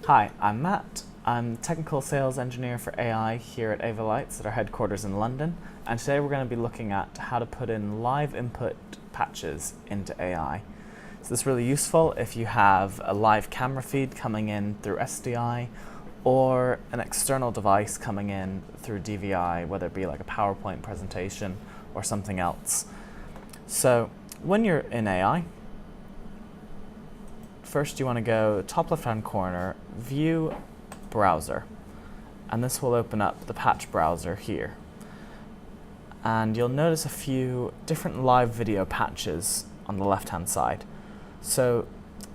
Hi, I'm Matt. I'm Technical Sales Engineer for AI here at Avolites at our headquarters in London, and today we're going to be looking at how to put in live input patches into AI. So this is really useful if you have a live camera feed coming in through SDI or an external device coming in through DVI, whether it be like a PowerPoint presentation or something else. So when you're in AI, first you want to go top left hand corner, view browser, and this will open up the patch browser here. And you'll notice a few different live video patches on the left hand side. So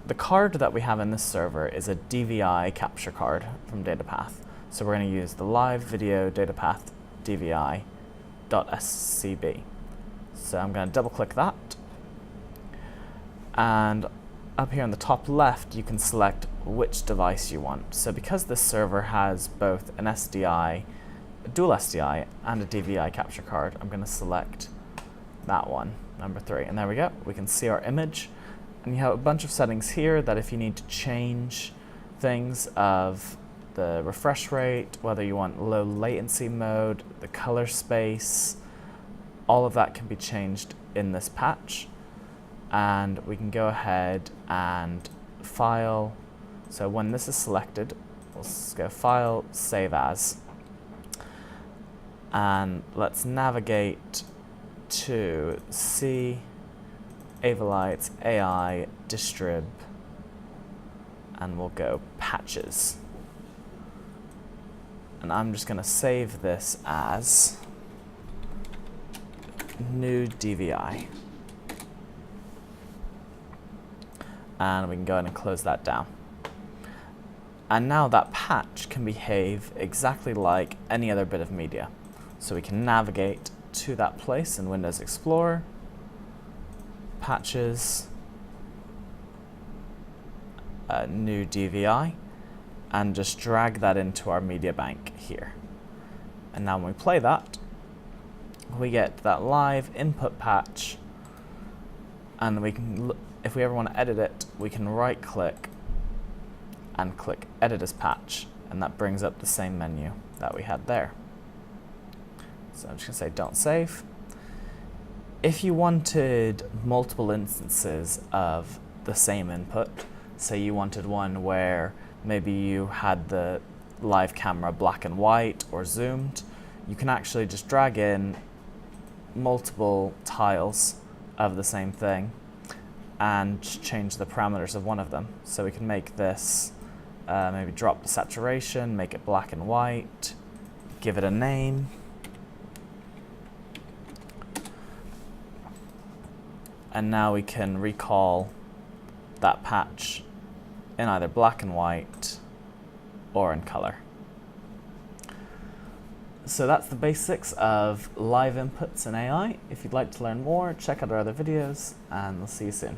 the card that we have in this server is a DVI capture card from DataPath. So we're going to use the live video datapath dvi.scb. So I'm going to double click that, and up here on the top left you can select which device you want. So because this server has both an SDI, a dual SDI and a DVI capture card, I'm going to select that one, number 3, and there we go. We can see our image, and you have a bunch of settings here that if you need to change things of the refresh rate, whether you want low latency mode, the color space, all of that can be changed in this patch. And we can go ahead and file. So when this is selected, we'll go file, save as, and let's navigate to C, Avolites, AI, distrib, and we'll go patches. And I'm just going to save this as new DVI. And we can go ahead and close that down. And now that patch can behave exactly like any other bit of media. So we can navigate to that place in Windows Explorer, patches, new DVI, and just drag that into our media bank here. And now when we play that, we get that live input patch, and we can if we ever want to edit it, we can right click and click edit as patch, and that brings up the same menu that we had there. So I'm just going to say don't save. If you wanted multiple instances of the same input, say you wanted one where maybe you had the live camera black and white or zoomed, you can actually just drag in multiple tiles of the same thing and change the parameters of one of them. So we can make this, maybe drop the saturation, make it black and white, give it a name, and now we can recall that patch in either black and white or in color. So that's the basics of live inputs in AI. If you'd like to learn more, check out our other videos, and we'll see you soon.